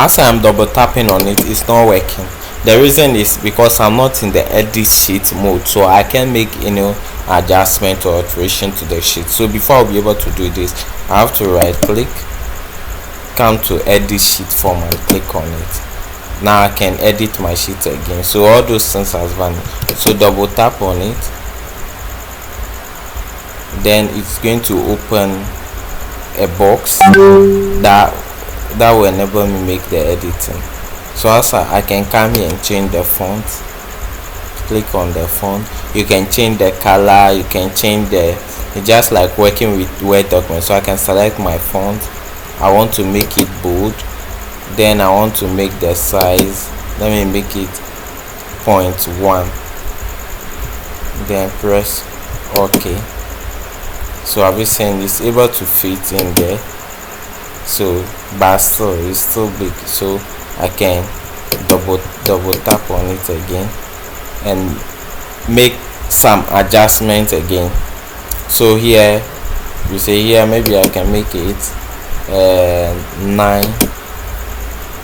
as I'm double tapping on it, it's not working. The reason is because I'm not in the edit sheet mode, so I can make adjustment or alteration to the sheet. So before I'll be able to do this, I have to right click, come to edit sheet form and click on it. Now I can edit my sheet again, so all those things has vanished. So double tap on it, then it's going to open a box that will enable me make the editing. So as I can come here and change the font, click on the font. You can change the color, you can change it's just like working with Word documents. So I can select my font. I want to make it bold, then I want to make the size, let me make it 0.1, then press OK. So I've been saying it's able to fit in there, so but still it's still big, so I can double tap on it again and make some adjustments again. So here you say here maybe I can make it 9.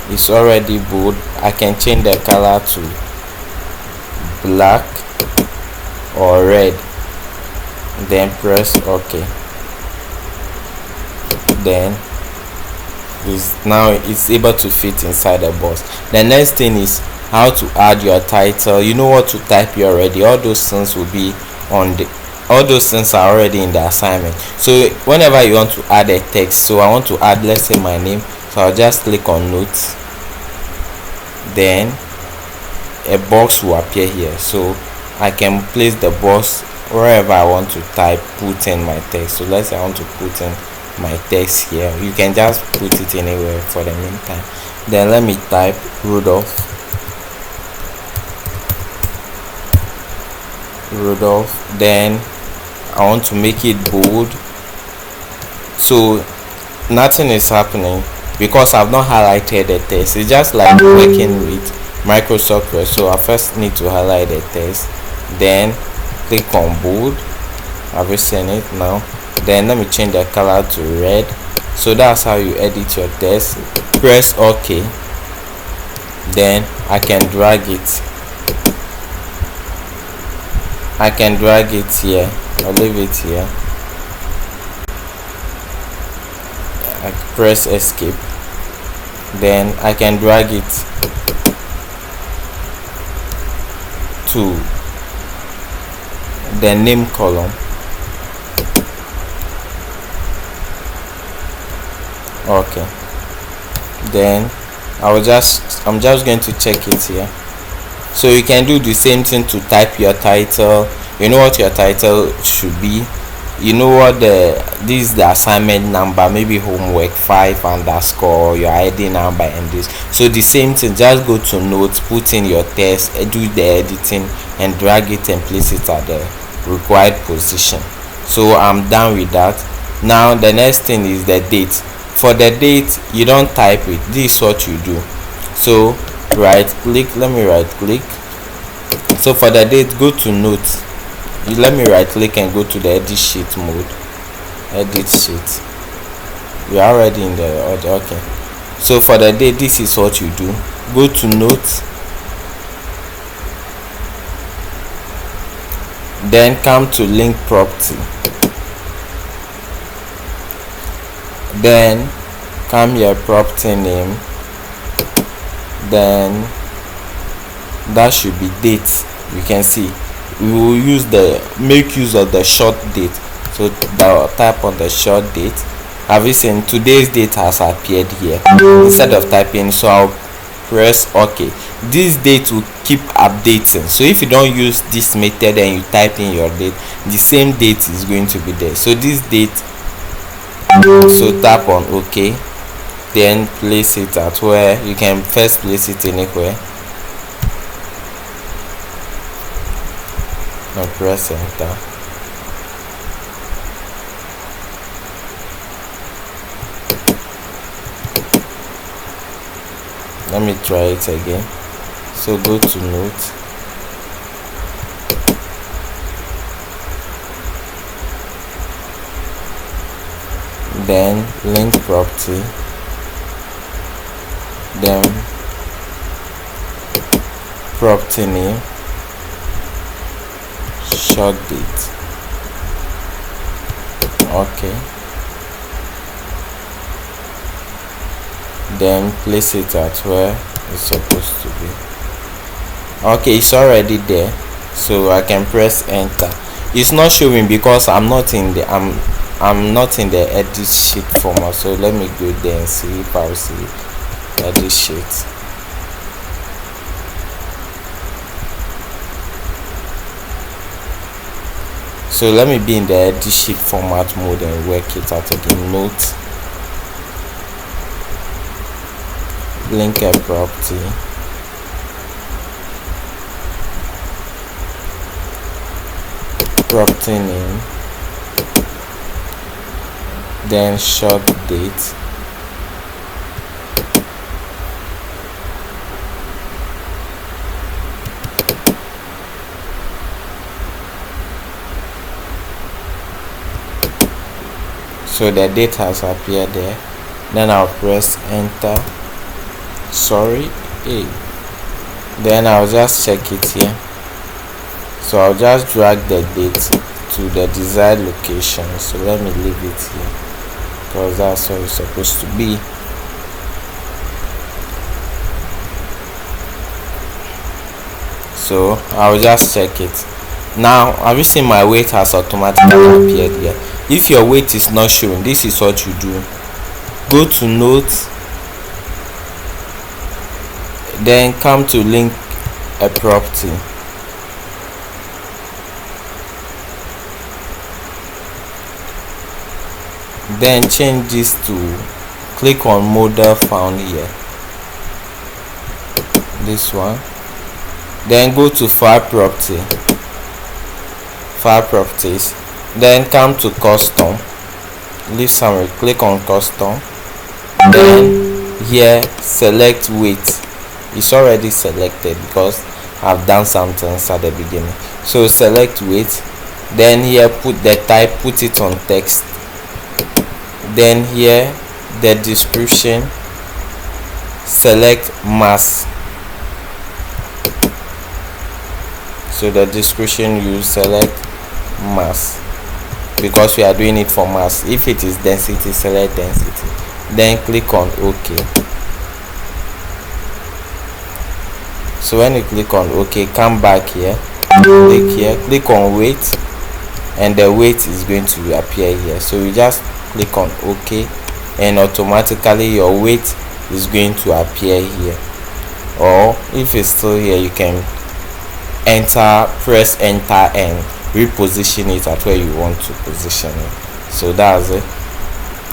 It's already bold. I can change the color to black or red, then press OK. Then now it's able to fit inside the box. The next thing is how to add your title. You know what to type here already. All those things will be all those things are already in the assignment. So whenever you want to add a text, so I want to add, let's say, my name, so I'll just click on notes, then a box will appear here, so I can place the box wherever I want to type, put in my text. So let's say I want to put in my text here. You can just put it anywhere for the meantime. Then let me type Rudolph. Then I want to make it bold, so nothing is happening because I've not highlighted the text. It's just like working with Microsoft Word. So I first need to highlight the text, then click on bold. I've seen it now. Then let me change the color to red. So that's how you edit your text. Press OK. Then I can drag it. Here. I'll leave it here. I press escape. Then I can drag it to the name column. Okay, then I'm just going to check it here. So you can do the same thing to type your title. You know what your title should be. You know what this is the assignment number, maybe homework 5 underscore your ID number and this. So the same thing, just go to notes, put in your text, do the editing and drag it and place it at the required position. So I'm done with that. Now the next thing is the date. For the date, you don't type it. This is what you do. So right click, let me right click. So for the date, go to notes. Let me right click and go to the edit sheet mode. Edit sheet. We are already in the order. Okay, so for the date, this is what you do. Go to notes, then come to link property, then come here, property name, then that should be date. You can see we will make use of the short date. So type on the short date. Have you seen today's date has appeared here instead of typing? So I'll press OK. This date will keep updating. So if you don't use this method and you type in your date, the same date is going to be there. So this date, so tap on OK, then place it at where you can first place it anywhere. Now press enter. Let me try it again. So go to note, then link property, then property name, short date. Okay, then place it at where it's supposed to be. Okay, it's already there, so I can press enter. It's not showing because I'm not in the edit sheet format. So let me go there and see if I'll see edit sheet. So let me be in the edit sheet format mode and work it out again. Note, link a property, property name, then short date, so the date has appeared there. Then I'll press enter. Sorry, then I'll just check it here. So I'll just drag the date to the desired location. So let me leave it here because that's where it's supposed to be. So I'll just check it. Now have you seen my weight has automatically appeared here? If your weight is not showing, this is what you do. Go to note, then come to link a property. Then change this to, click on model found here, this one. Then go to file property, file properties, then come to custom, leave summary, click on custom. Then here select weight. It's already selected because I've done something at the beginning. So select weight, then here put the type, put it on text. Then here the description, select mass. So the description, you select mass because we are doing it for mass. If it is density, select density, then click on OK. So when you click on OK, come back here, click on weight, and the weight is going to appear here. So you just click on OK and automatically your weight is going to appear here. Or if it's still here, you can press enter and reposition it at where you want to position it. So that's it.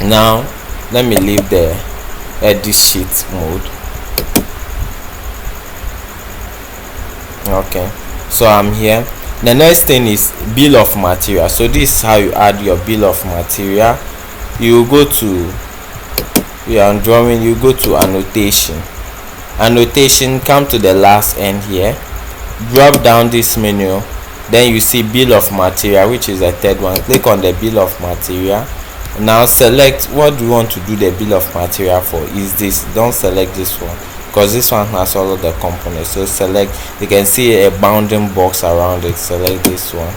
Now let me leave the edit sheet mode. Okay, so I'm here. The next thing is bill of material. So this is how you add your bill of material. You go to drawing, you go to annotation, come to the last end here, drop down this menu, then you see bill of material, which is the third one. Click on the bill of material. Now select what do you want to do the bill of material for. Is this, don't select this one because this one has all of the components. So select, you can see a bounding box around it. Select this one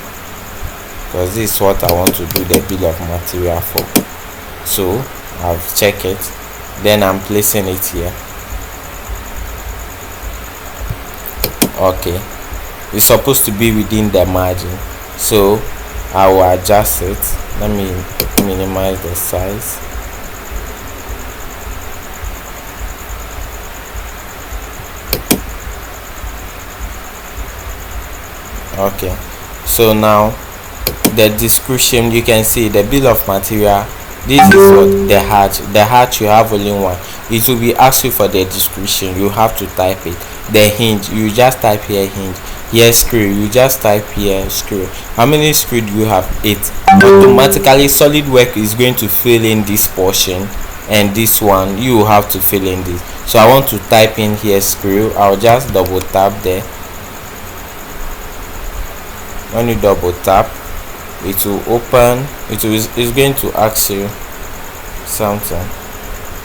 because this is what I want to do the bill of material for. So I've checked it, then I'm placing it here. Okay, it's supposed to be within the margin, so I will adjust it. Let me minimize the size. Okay, so now the description, you can see the bill of material. This is what the hatch you have only one. It will be asked you for the description, you have to type it. The hinge, you just type here hinge. Here screw, you just type here screw. How many screw do you have? 8. Automatically SolidWorks is going to fill in this portion, and this one you have to fill in this. So I want to type in here screw. I'll just double tap there. When you double tap, it will open. It's going to ask you something.